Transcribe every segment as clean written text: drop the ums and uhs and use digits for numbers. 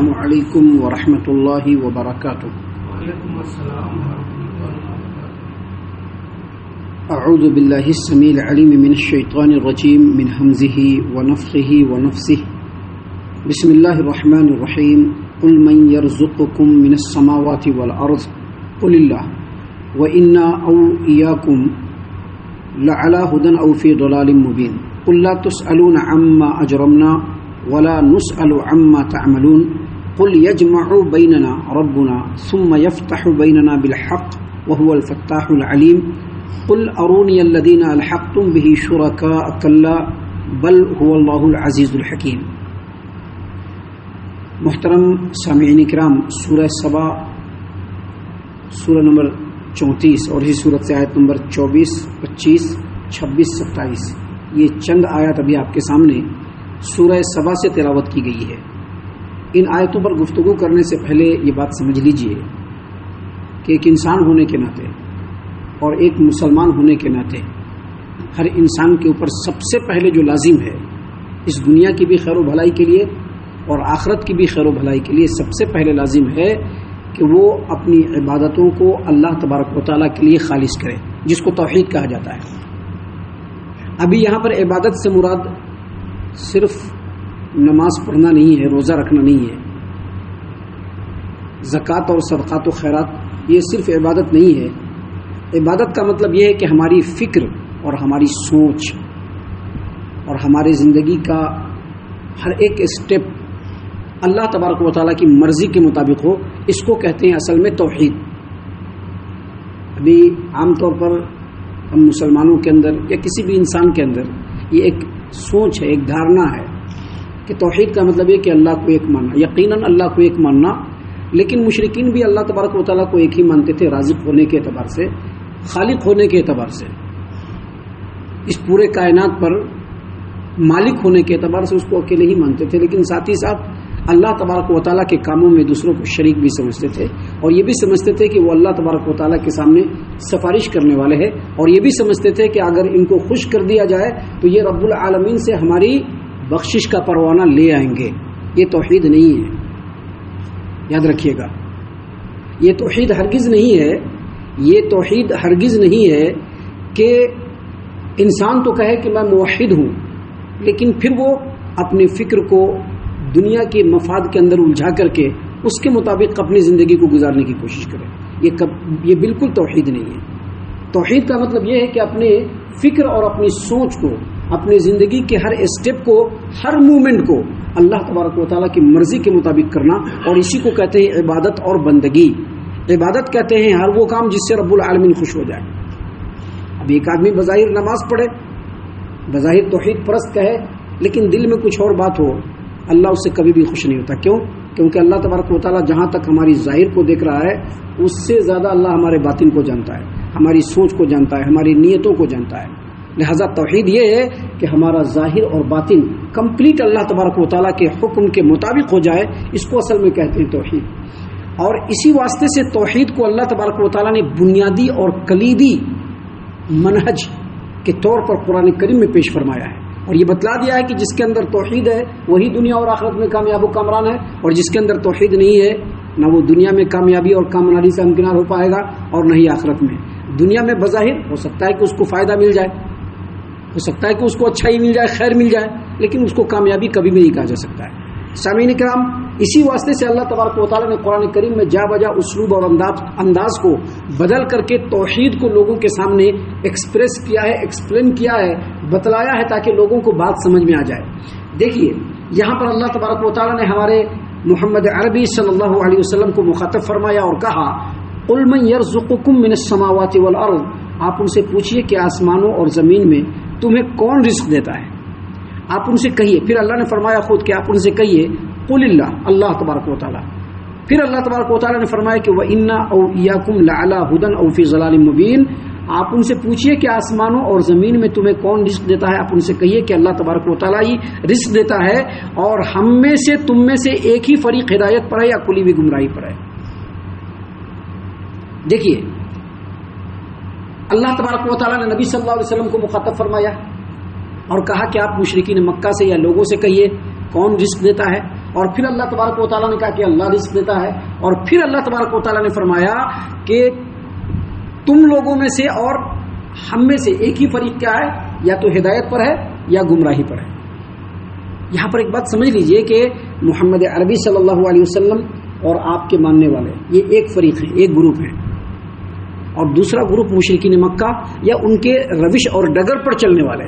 السلام علیکم ورحمۃ اللہ وبرکاتہ. وعلیکم السلام ورحمۃ اللہ وبرکاتہ. اعوذ باللہ السمیع العلیم من الشیطان الرجیم من ہمزہ ونفخہ ونفثہ. بسم اللہ الرحمن الرحیم. قل من یرزقکم من السماوات والارض قل اللہ وإنا أو إياكم لعلى هدى أو في ضلال مبين. قل لا تسألون عما أجرمنا ولا نسأل عما تعملون. قل يجمع بيننا ربنا ثم يفتح بيننا بالحق وهو الفتاح العليم. قل أروني الذين ألحقتم به شركاء كلا بل هو الله العزيز الحكيم. محترم سامعین کرام، سورہ سبا سورہ نمبر 34 اور اسی صورت سے آیت نمبر 24، 25، 26، 27 یہ چند آیات ابھی آپ کے سامنے سورہ سبا سے تلاوت کی گئی ہے. ان آیتوں پر گفتگو کرنے سے پہلے یہ بات سمجھ لیجئے کہ ایک انسان ہونے کے ناطے اور ایک مسلمان ہونے کے ناطے ہر انسان کے اوپر سب سے پہلے جو لازم ہے اس دنیا کی بھی خیر و بھلائی کے لیے اور آخرت کی بھی خیر و بھلائی کے لیے سب سے پہلے لازم ہے کہ وہ اپنی عبادتوں کو اللہ تبارک و تعالیٰ کے لیے خالص کرے، جس کو توحید کہا جاتا ہے. ابھی یہاں پر عبادت سے مراد صرف نماز پڑھنا نہیں ہے، روزہ رکھنا نہیں ہے، زکوٰۃ اور صدقات و خیرات یہ صرف عبادت نہیں ہے. عبادت کا مطلب یہ ہے کہ ہماری فکر اور ہماری سوچ اور ہمارے زندگی کا ہر ایک اسٹیپ اللہ تبارک و تعالیٰ کی مرضی کے مطابق ہو، اس کو کہتے ہیں اصل میں توحید. ابھی عام طور پر ہم مسلمانوں کے اندر یا کسی بھی انسان کے اندر یہ ایک سوچ ہے، ایک دھارنا ہے کہ توحید کا مطلب یہ کہ اللہ کو ایک ماننا. یقیناً اللہ کو ایک ماننا، لیکن مشرکین بھی اللہ تبارک و تعالیٰ کو ایک ہی مانتے تھے، رازق ہونے کے اعتبار سے، خالق ہونے کے اعتبار سے، اس پورے کائنات پر مالک ہونے کے اعتبار سے اس کو اکیلے ہی مانتے تھے. لیکن ساتھ ہی ساتھ اللہ تبارک و تعالیٰ کے کاموں میں دوسروں کو شریک بھی سمجھتے تھے، اور یہ بھی سمجھتے تھے کہ وہ اللہ تبارک و تعالیٰ کے سامنے سفارش کرنے والے ہیں، اور یہ بھی سمجھتے تھے کہ اگر ان کو خوش کر دیا جائے تو یہ رب العالمین سے ہماری بخشش کا پروانہ لے آئیں گے. یہ توحید نہیں ہے، یاد رکھیے گا. یہ توحید ہرگز نہیں ہے. یہ توحید ہرگز نہیں ہے کہ انسان تو کہے کہ میں موحد ہوں، لیکن پھر وہ اپنی فکر کو دنیا کے مفاد کے اندر الجھا کر کے اس کے مطابق اپنی زندگی کو گزارنے کی کوشش کرے. یہ بالکل توحید نہیں ہے. توحید کا مطلب یہ ہے کہ اپنے فکر اور اپنی سوچ کو، اپنی زندگی کے ہر اسٹیپ کو، ہر مومنٹ کو اللہ تبارک و تعالیٰ کی مرضی کے مطابق کرنا، اور اسی کو کہتے ہیں عبادت اور بندگی. عبادت کہتے ہیں ہر وہ کام جس سے رب العالمین خوش ہو جائے. اب ایک آدمی بظاہر نماز پڑھے، بظاہر توحید پرست کہے، لیکن دل میں کچھ اور بات ہو، اللہ اس سے کبھی بھی خوش نہیں ہوتا. کیوں؟ کیونکہ اللہ تبارک و تعالیٰ جہاں تک ہماری ظاہر کو دیکھ رہا ہے اس سے زیادہ اللہ ہمارے باطن کو جانتا ہے، ہماری سوچ کو جانتا ہے، ہماری نیتوں کو جانتا ہے. لہذا توحید یہ ہے کہ ہمارا ظاہر اور باطن کمپلیٹ اللہ تبارک و تعالیٰ کے حکم کے مطابق ہو جائے، اس کو اصل میں کہتے ہیں توحید. اور اسی واسطے سے توحید کو اللہ تبارک و تعالیٰ نے بنیادی اور کلیدی منہج کے طور پر قرآن کریم میں پیش فرمایا ہے، اور یہ بتلا دیا ہے کہ جس کے اندر توحید ہے وہی دنیا اور آخرت میں کامیاب و کامران ہے، اور جس کے اندر توحید نہیں ہے نہ وہ دنیا میں کامیابی اور کامرانی سے ہمکنار ہو پائے گا اور نہ ہی آخرت میں. دنیا میں بظاہر ہو سکتا ہے کہ اس کو فائدہ مل جائے، ہو سکتا ہے کہ اس کو اچھائی مل جائے، خیر مل جائے، لیکن اس کو کامیابی کبھی بھی نہیں کہا جا سکتا ہے. سامعین کرام، اسی واسطے سے اللہ تبارک و تعالیٰ نے قرآن کریم میں جا بجا اسلوب اور انداز کو بدل کر کے توحید کو لوگوں کے سامنے ایکسپریس کیا ہے، ایکسپلین کیا ہے، بتلایا ہے، تاکہ لوگوں کو بات سمجھ میں آ جائے. دیکھیے یہاں پر اللہ تبارک و تعالیٰ نے ہمارے محمد عربی صلی اللہ علیہ وسلم کو مخاطب فرمایا اور کہا قل من یرزقکم من السماوات والارض. آپ ان سے پوچھئے کہ آسمانوں اور زمین میں تمہیں کون رزق دیتا ہے. آپ ان سے کہیے. پھر اللہ نے فرمایا خود کہ آپ ان سے کہیے قل اللہ، اللہ تبارک و تعالیٰ. پھر اللہ تبارک و تعالیٰ نے فرمایا کہ وَإِنَّا أَوْ إِيَّاكُمْ لَعَلَىٰ هُدًى أَوْ فِي ضَلَالٍ مُّبِينٍ. آپ ان سے پوچھئے کہ آسمانوں اور زمین میں تمہیں کون رزق دیتا ہے. آپ ان سے کہیے کہ اللہ تبارک و تعالیٰ ہی رزق دیتا ہے، اور ہم میں سے تم میں سے ایک ہی فریق ہدایت پر ہے یا کلی بھی گمراہی پر ہے. دیکھیے اللہ تبارک و تعالیٰ نے نبی صلی اللہ علیہ وسلم کو مخاطب فرمایا اور کہا کہ آپ مشرکین مکہ سے یا لوگوں سے کہیے کون رزق دیتا ہے. اور پھر اللہ تبارک و تعالیٰ نے کہا کہ اللہ رزق دیتا ہے، اور پھر اللہ تبارک و تعالیٰ نے فرمایا کہ تم لوگوں میں سے اور ہم میں سے ایک ہی فریق کیا ہے، یا تو ہدایت پر ہے یا گمراہی پر ہے۔ یہاں پر ایک بات سمجھ لیجئے کہ محمد عربی صلی اللہ علیہ وسلم اور آپ کے ماننے والے یہ ایک فریق ہیں، ایک گروپ ہے، اور دوسرا گروپ مشرکین مکہ یا ان کے روش اور ڈگر پر چلنے والے۔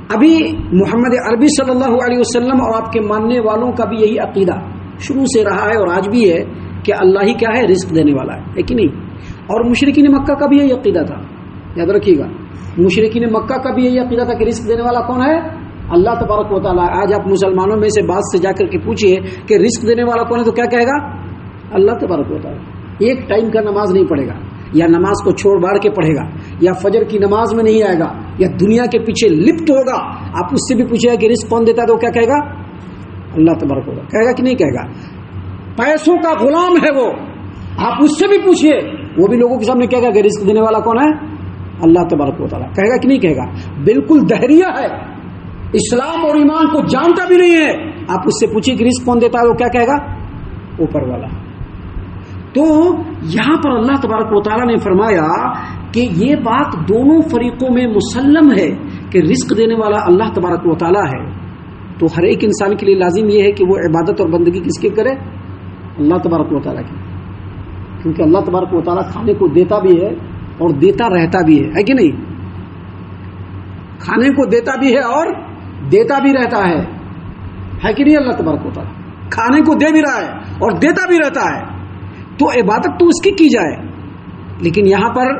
ابھی محمد عربی صلی اللہ علیہ وسلم اور آپ کے ماننے والوں کا بھی یہی عقیدہ شروع سے رہا ہے اور آج بھی ہے کہ اللہ ہی کیا ہے، رزق دینے والا ہے کہ نہیں؟ اور مشرکین مکہ کا بھی یہی عقیدہ تھا، یاد رکھیے گا، مشرکین مکہ کا بھی یہی عقیدہ تھا کہ رزق دینے والا کون ہے؟ اللہ تبارک و تعالیٰ۔ آج آپ مسلمانوں میں سے بعض سے جا کر کے پوچھئے کہ رزق دینے والا کون ہے تو کیا کہے گا؟ اللہ تبارک و تعالیٰ۔ ایک ٹائم کا نماز نہیں پڑھے گا، یا نماز کو چھوڑ باڑ کے پڑھے گا، یا فجر کی نماز میں نہیں آئے گا، یا دنیا کے پیچھے لپت ہوگا، آپ اس سے بھی پوچھے گا کہ رزق کون دیتا ہے تو کیا کہے گا؟ اللہ تبارک و تعالیٰ۔ کہے گا کہ نہیں کہے گا؟ پیسوں کا غلام ہے وہ، آپ اس سے بھی پوچھئے، وہ بھی لوگوں کے سامنے کہے گا کہ رزق دینے والا کون ہے؟ اللہ تبارک و تعالیٰ۔ کہے گا کہ نہیں کہے گا؟ بالکل دہریہ ہے، اسلام اور ایمان کو جانتا بھی نہیں ہے، آپ اس سے پوچھئے کہ رزق کون دیتا ہے وہ کیا کہے گا؟ اوپر والا۔ تو یہاں پر اللہ تبارک و تعالیٰ نے فرمایا کہ یہ بات دونوں فریقوں میں مسلم ہے کہ رزق دینے والا اللہ تبارک و تعالیٰ ہے، تو ہر ایک انسان کے لیے لازم یہ ہے کہ وہ عبادت اور بندگی کس کی کرے؟ اللہ تبارک و تعالیٰ کی، کیونکہ اللہ تبارک و تعالیٰ کھانے کو دیتا بھی ہے اور دیتا رہتا بھی ہے کہ نہیں؟ کھانے کو دیتا بھی ہے اور دیتا بھی رہتا ہے کہ نہیں؟ اللہ تبارک و تعالیٰ کھانے کو دے بھی رہا ہے اور دیتا بھی رہتا ہے، تو عبادت تو اس کی جائے۔ لیکن یہاں پر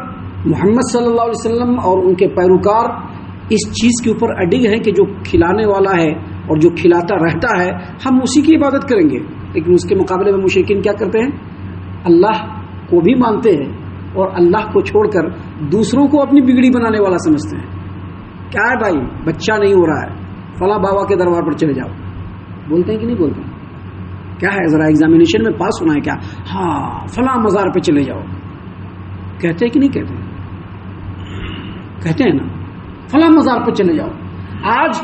محمد صلی اللہ علیہ وسلم اور ان کے پیروکار اس چیز کے اوپر اڈگ ہیں کہ جو کھلانے والا ہے اور جو کھلاتا رہتا ہے ہم اسی کی عبادت کریں گے۔ لیکن اس کے مقابلے میں مشرکین کیا کرتے ہیں؟ اللہ کو بھی مانتے ہیں اور اللہ کو چھوڑ کر دوسروں کو اپنی بگڑی بنانے والا سمجھتے ہیں۔ کیا ہے بھائی، بچہ نہیں ہو رہا ہے، فلاں بابا کے دربار پر چلے جاؤ، بولتے ہیں کہ نہیں بولتے؟ کیا ہے، ذرا ایگزامینیشن میں پاس ہونا ہے کیا؟ ہاں فلاں مزار پہ چلے جاؤ، کہتے ہیں کہ نہیں کہتے؟ کہتے ہیں نا، فلاں مزار پہ چلے جاؤ۔ آج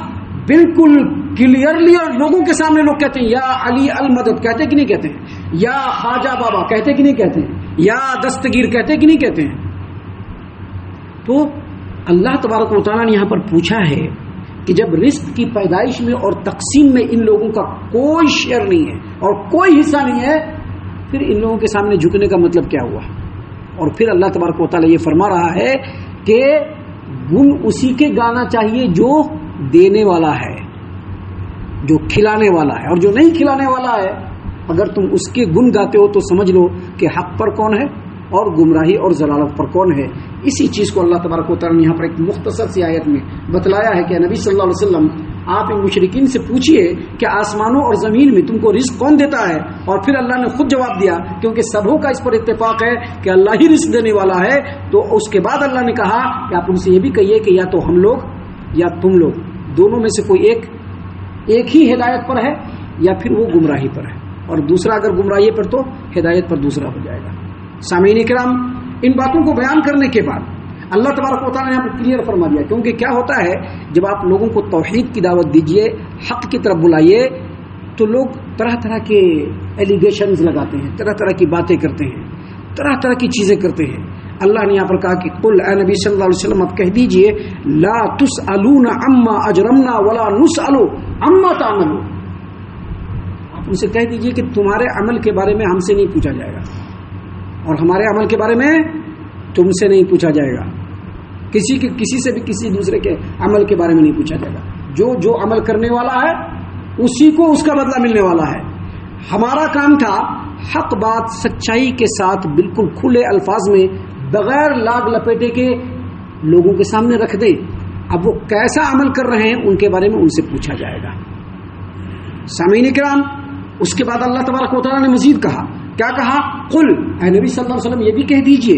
بالکل کلیئرلی اور لوگوں کے سامنے لوگ کہتے ہیں یا علی المدد، کہتے کہ نہیں کہتے ہیں؟ یا خواجہ بابا، کہتے کہ نہیں کہتے ہیں؟ یا دستگیر، کہتے کہ نہیں کہتے ہیں؟ تو اللہ تبارک و تعالیٰ نے یہاں پر پوچھا ہے کہ جب رزق کی پیدائش میں اور تقسیم میں ان لوگوں کا کوئی شیئر نہیں ہے اور کوئی حصہ نہیں ہے، پھر ان لوگوں کے سامنے جھکنے کا مطلب کیا ہوا؟ اور پھر اللہ تبارک و تعالیٰ یہ فرما رہا ہے کہ گن اسی کے گانا چاہیے جو دینے والا ہے، جو کھلانے والا ہے، اور جو نہیں کھلانے والا ہے اگر تم اس کے گن گاتے ہو تو سمجھ لو کہ حق پر کون ہے اور گمراہی اور ضلالت پر کون ہے۔ اسی چیز کو اللہ تبارک و تعالیٰ نے یہاں پر ایک مختصر سی آیت میں بتلایا ہے کہ نبی صلی اللہ علیہ وسلم آپ ان مشرکین سے پوچھئے کہ آسمانوں اور زمین میں تم کو رزق کون دیتا ہے؟ اور پھر اللہ نے خود جواب دیا، کیونکہ سبوں کا اس پر اتفاق ہے کہ اللہ ہی رزق دینے والا ہے۔ تو اس کے بعد اللہ نے کہا کہ آپ ان سے یہ بھی کہیے کہ یا تو ہم لوگ یا تم لوگ دونوں میں سے کوئی ایک ہی ہدایت پر ہے یا پھر وہ گمراہی پر ہے، اور دوسرا اگر گمراہی پر تو ہدایت پر دوسرا ہو جائے گا۔ سامعین کرام، ان باتوں کو بیان کرنے کے بعد اللہ تبارک و تعالیٰ نے یہاں پر کلیئر فرما دیا، کیونکہ کیا ہوتا ہے جب آپ لوگوں کو توحید کی دعوت دیجئے، حق کی طرف بلائیے، تو لوگ طرح طرح کے ایلیگیشنز لگاتے ہیں، طرح طرح کی باتیں کرتے ہیں، طرح طرح کی چیزیں کرتے ہیں۔ اللہ نے یہاں پر کہا کہ قل اے نبی صلی اللہ علیہ وسلم آپ کہہ دیجئے لا تسألون عما اجرمنا ولا نسأل عما تعملون، آپ ان سے کہہ دیجئے کہ تمہارے عمل کے بارے میں ہم سے نہیں پوچھا جائے گا اور ہمارے عمل کے بارے میں تم سے نہیں پوچھا جائے گا، کسی سے بھی کسی دوسرے کے عمل کے بارے میں نہیں پوچھا جائے گا۔ جو عمل کرنے والا ہے اسی کو اس کا بدلہ ملنے والا ہے۔ ہمارا کام تھا حق بات سچائی کے ساتھ بالکل کھلے الفاظ میں بغیر لاگ لپیٹے کے لوگوں کے سامنے رکھ دیں، اب وہ کیسا عمل کر رہے ہیں ان کے بارے میں ان سے پوچھا جائے گا۔ سامعین کرام، اس کے بعد اللہ تبارک و تعالیٰ نے مزید کہا، کیا کہا؟ قل اے نبی صلی اللہ علیہ وسلم یہ بھی کہہ دیجئے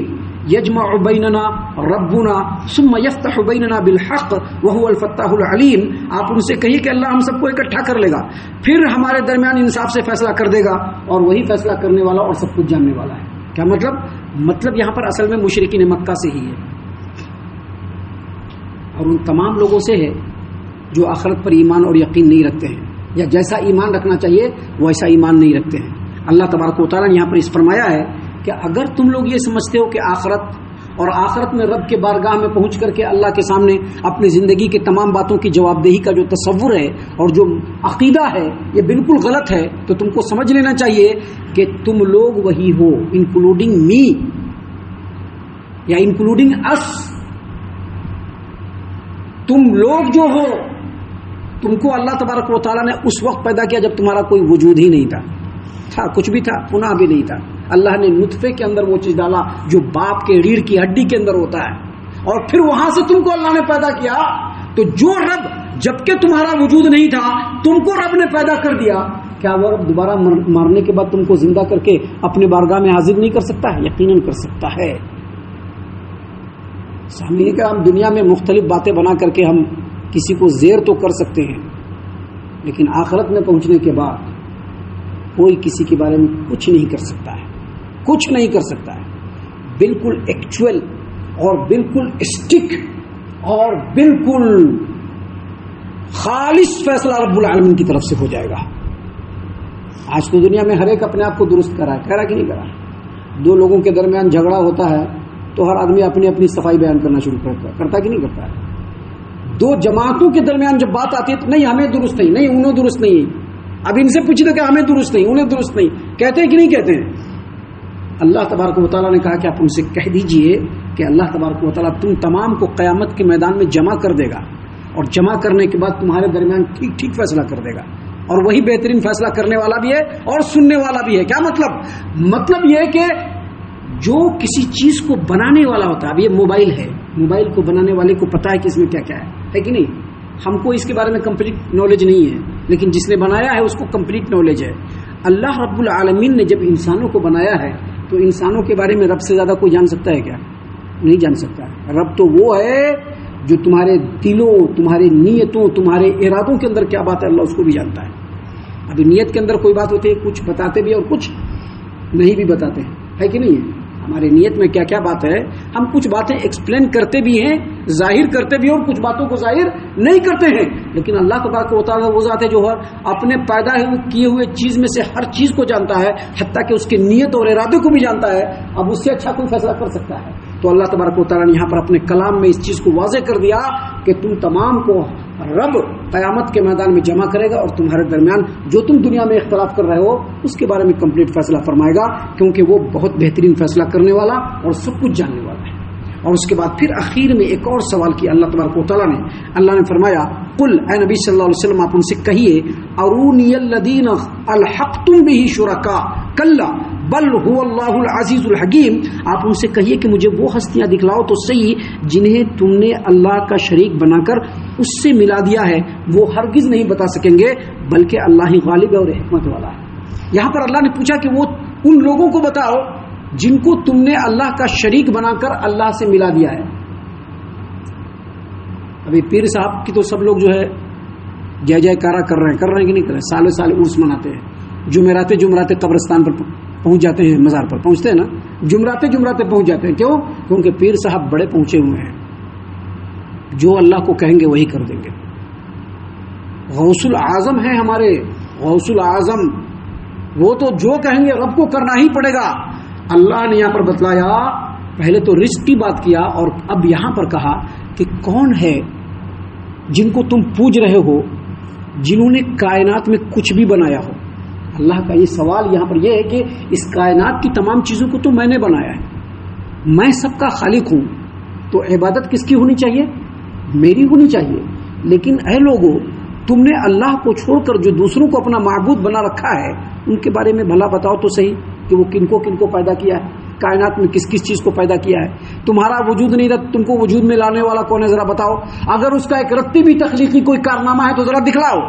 یجمع بیننا ربنا ثم یفتح بیننا بالحق وهو الفتاح العلیم، آپ ان سے کہیے کہ اللہ ہم سب کو اکٹھا کر لے گا، پھر ہمارے درمیان انصاف سے فیصلہ کر دے گا، اور وہی فیصلہ کرنے والا اور سب کچھ جاننے والا ہے۔ کیا مطلب یہاں پر اصل میں مشرکین مکہ سے ہی ہے، اور ان تمام لوگوں سے ہے جو آخرت پر ایمان اور یقین نہیں رکھتے ہیں، یا جیسا ایمان رکھنا چاہیے ویسا ایمان نہیں رکھتے ہیں. اللہ تبارک و تعالیٰ نے یہاں پر اس فرمایا ہے کہ اگر تم لوگ یہ سمجھتے ہو کہ آخرت اور آخرت میں رب کے بارگاہ میں پہنچ کر کے اللہ کے سامنے اپنی زندگی کی تمام باتوں کی جواب دہی کا جو تصور ہے اور جو عقیدہ ہے یہ بالکل غلط ہے، تو تم کو سمجھ لینا چاہیے کہ تم لوگ وہی ہو، انکلوڈنگ می یا انکلوڈنگ اس. تم لوگ جو ہو، تم کو اللہ تبارک و تعالیٰ نے اس وقت پیدا کیا جب تمہارا کوئی وجود ہی نہیں تھا کچھ بھی تھا پناہ بھی نہیں تھا. اللہ نے نطفے کے اندر وہ چیز ڈالا جو باپ کے ریڑھ کی ہڈی کے اندر ہوتا ہے، اور پھر وہاں سے تم کو اللہ نے پیدا کیا. تو جو رب جبکہ تمہارا وجود نہیں تھا تم کو رب نے پیدا کر دیا، کیا وہ رب دوبارہ مرنے کے بعد تم کو زندہ کر کے اپنے بارگاہ میں حاضر نہیں کر سکتا ہے؟ یقیناً کر سکتا ہے. سامنے کا ہم دنیا میں مختلف باتیں بنا کر کے ہم کسی کو زیر تو کر سکتے ہیں، لیکن آخرت میں پہنچنے کے بعد کوئی کسی کے بارے میں کچھ نہیں کر سکتا ہے، کچھ نہیں کر سکتا ہے. بالکل ایکچوئل اور بالکل اسٹک اور بالکل خالص فیصلہ رب العالمین کی طرف سے ہو جائے گا. آج تو دنیا میں ہر ایک اپنے آپ کو درست کرا ہے، کہہ رہا کہ نہیں کرا. دو لوگوں کے درمیان جھگڑا ہوتا ہے تو ہر آدمی اپنی اپنی صفائی بیان کرنا شروع کرتا ہے کہ نہیں کرتا ہے. دو جماعتوں کے درمیان جب بات آتی ہے تو نہیں ہمیں درست نہیں، نہیں انہوں درست نہیں، اب ان سے پوچھ دو کہ ہمیں درست نہیں انہیں درست نہیں، کہتے ہیں کہ نہیں کہتے ہیں؟ اللہ تبارک و تعالیٰ نے کہا کہ آپ ان سے کہہ دیجئے کہ اللہ تبارک و تعالیٰ تم تمام کو قیامت کے میدان میں جمع کر دے گا، اور جمع کرنے کے بعد تمہارے درمیان ٹھیک ٹھیک فیصلہ کر دے گا، اور وہی بہترین فیصلہ کرنے والا بھی ہے اور سننے والا بھی ہے. کیا مطلب یہ کہ جو کسی چیز کو بنانے والا ہوتا ہے، اب یہ موبائل ہے، موبائل کو بنانے والے کو پتا ہے کہ اس میں کیا کیا ہے کہ نہیں؟ ہم کو اس کے بارے میں کمپلیٹ نالج نہیں ہے، لیکن جس نے بنایا ہے اس کو کمپلیٹ نالج ہے. اللہ رب العالمین نے جب انسانوں کو بنایا ہے تو انسانوں کے بارے میں رب سے زیادہ کوئی جان سکتا ہے کیا؟ نہیں جان سکتا. رب تو وہ ہے جو تمہارے دلوں، تمہارے نیتوں، تمہارے ارادوں کے اندر کیا بات ہے اللہ اس کو بھی جانتا ہے. ابھی نیت کے اندر کوئی بات ہوتی ہے، کچھ بتاتے بھی اور کچھ نہیں بھی بتاتے ہیں، ہے کہ نہیں ہے؟ ہمارے نیت میں کیا کیا بات ہے، ہم کچھ باتیں ایکسپلین کرتے بھی ہیں، ظاہر کرتے بھی ہیں، اور کچھ باتوں کو ظاہر نہیں کرتے ہیں. لیکن اللہ تبارک و تعالیٰ وہ ذات ہے جو اپنے پیدا کیے ہوئے چیز میں سے ہر چیز کو جانتا ہے، حتیٰ کہ اس کے نیت اور ارادے کو بھی جانتا ہے. اب اس سے اچھا کوئی فیصلہ کر سکتا ہے؟ تو اللہ تبارک و تعالیٰ نے یہاں پر اپنے کلام میں اس چیز کو واضح کر دیا کہ تم تمام کو رب قیامت کے میدان میں جمع کرے گا، اور تمہارے درمیان جو تم دنیا میں اختلاف کر رہے ہو اس کے بارے میں کمپلیٹ فیصلہ فرمائے گا، کیونکہ وہ بہت بہترین فیصلہ کرنے والا اور سب کچھ جاننے والا ہے. اور اس کے بعد پھر اخیر میں ایک اور سوال کیا اللہ تبارک و تعالیٰ نے. اللہ نے فرمایا قل، اے نبی صلی اللہ علیہ وسلم آپ ان سے کہیے، ارونی الذین الحقتم بہ شرکاء کلا بل هو اللہ العزیز الحکیم. آپ ان سے کہیے کہ مجھے وہ ہستیاں دکھلاؤ تو صحیح جنہیں تم نے اللہ کا شریک بنا کر اس سے ملا دیا ہے، وہ ہرگز نہیں بتا سکیں گے، بلکہ اللہ ہی غالب ہے اور حکمت والا ہے. یہاں پر اللہ نے پوچھا کہ وہ ان لوگوں کو بتاؤ جن کو تم نے اللہ کا شریک بنا کر اللہ سے ملا دیا ہے. ابھی پیر صاحب کی تو سب لوگ جو ہے جے جے کارا کر رہے ہیں کہ نہیں کر رہے ہیں، سالوں سال عرس مناتے ہیں، جمعراتے قبرستان پر پہنچ جاتے ہیں، مزار پر پہنچتے ہیں نا، جمعراتے پہنچ جاتے ہیں. کیوں؟ کیونکہ پیر صاحب بڑے پہنچے ہوئے ہیں، جو اللہ کو کہیں گے وہی کر دیں گے. غوث العظم ہیں ہمارے، غوث العظم، وہ تو جو کہیں گے رب کو کرنا ہی پڑے گا. اللہ نے یہاں پر بتلایا، پہلے تو رزق کی بات کیا، اور اب یہاں پر کہا کہ کون ہے جن کو تم پوج رہے ہو جنہوں نے کائنات میں کچھ بھی بنایا ہو. اللہ کا یہ سوال یہاں پر یہ ہے کہ اس کائنات کی تمام چیزوں کو تو میں نے بنایا ہے، میں سب کا خالق ہوں، تو عبادت کس کی ہونی چاہیے؟ میری ہونی چاہیے. لیکن اے لوگوں، تم نے اللہ کو چھوڑ کر جو دوسروں کو اپنا معبود بنا رکھا ہے ان کے بارے میں بھلا بتاؤ تو صحیح کہ وہ کن کو پیدا کیا ہے، کائنات میں کس کس چیز کو پیدا کیا ہے. تمہارا وجود نہیں رہا، تم کو وجود میں لانے والا کون ہے ذرا بتاؤ. اگر اس کا ایک رتی بھی تخلیقی کوئی کارنامہ ہے تو ذرا دکھلاؤ.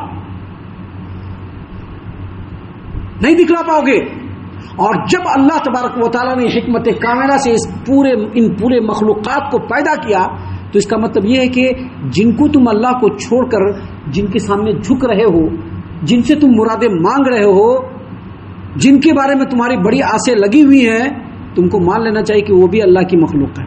نہیں دکھلا پاؤ گے. اور جب اللہ تبارک و تعالیٰ نے حکمت کاملہ سے ان پورے مخلوقات کو پیدا کیا تو اس کا مطلب یہ ہے کہ جن کو تم اللہ کو چھوڑ کر جن کے سامنے جھک رہے ہو، جن سے تم مرادیں مانگ رہے ہو، جن کے بارے میں تمہاری بڑی آسیں لگی ہوئی ہیں، تم کو مان لینا چاہیے کہ وہ بھی اللہ کی مخلوق ہے،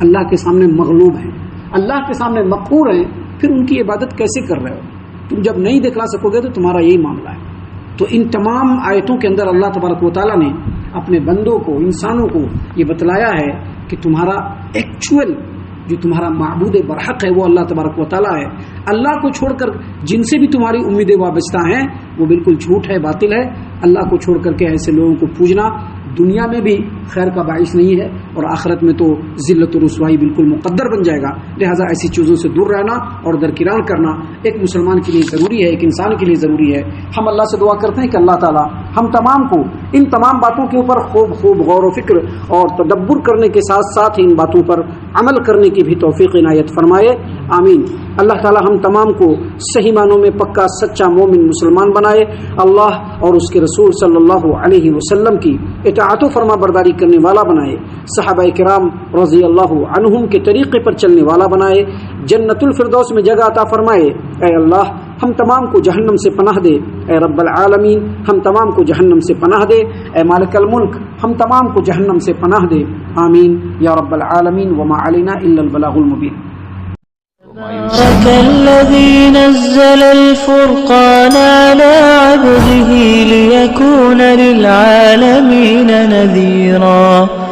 اللہ کے سامنے مغلوب ہیں، اللہ کے سامنے مقہور ہیں. پھر ان کی عبادت کیسے کر رہے ہو؟ تم جب نہیں دکھلا سکو گے تو تمہارا یہی معاملہ ہے. تو ان تمام آیتوں کے اندر اللہ تبارک و تعالیٰ نے اپنے بندوں کو، انسانوں کو یہ بتلایا ہے کہ تمہارا ایکچوئل جو تمہارا معبود برحق ہے وہ اللہ تبارک و تعالیٰ ہے. اللہ کو چھوڑ کر جن سے بھی تمہاری امیدیں وابستہ ہیں وہ بالکل جھوٹ ہے، باطل ہے. اللہ کو چھوڑ کر کے ایسے لوگوں کو پوجنا دنیا میں بھی خیر کا باعث نہیں ہے، اور آخرت میں تو ذلت و رسوائی بالکل مقدر بن جائے گا. لہٰذا ایسی چیزوں سے دور رہنا اور درکنار کرنا ایک مسلمان کے لیے ضروری ہے، ایک انسان کے لیے ضروری ہے. ہم اللہ سے دعا کرتے ہیں کہ اللہ تعالیٰ ہم تمام کو ان تمام باتوں کے اوپر خوب غور و فکر اور تدبر کرنے کے ساتھ ساتھ ان باتوں پر عمل کرنے کی بھی توفیق عنایت فرمائے. آمین. اللہ تعالیٰ ہم تمام کو صحیح معنوں میں پکا سچا مومن مسلمان بنائے. اللہ اور اس کے رسول صلی اللہ علیہ وسلم کی اطاعت و فرما برداری کرنے والا بنائے. صحابہ کرام رضی اللہ عنہم کے طریقے پر چلنے والا بنائے. جنت الفردوس میں جگہ عطا فرمائے. اے اللہ ہم تمام کو جہنم سے پناہ دے. اے رب العالمین ہم تمام کو جہنم سے پناہ دے. اے مالک الملک ہم تمام کو جہنم سے پناہ دے. آمین یا رب العالمین. وما علینا الا البلاغ المبین. تبارك الذي نزل الفرقان على عبده ليكون للعالمين نذيرا.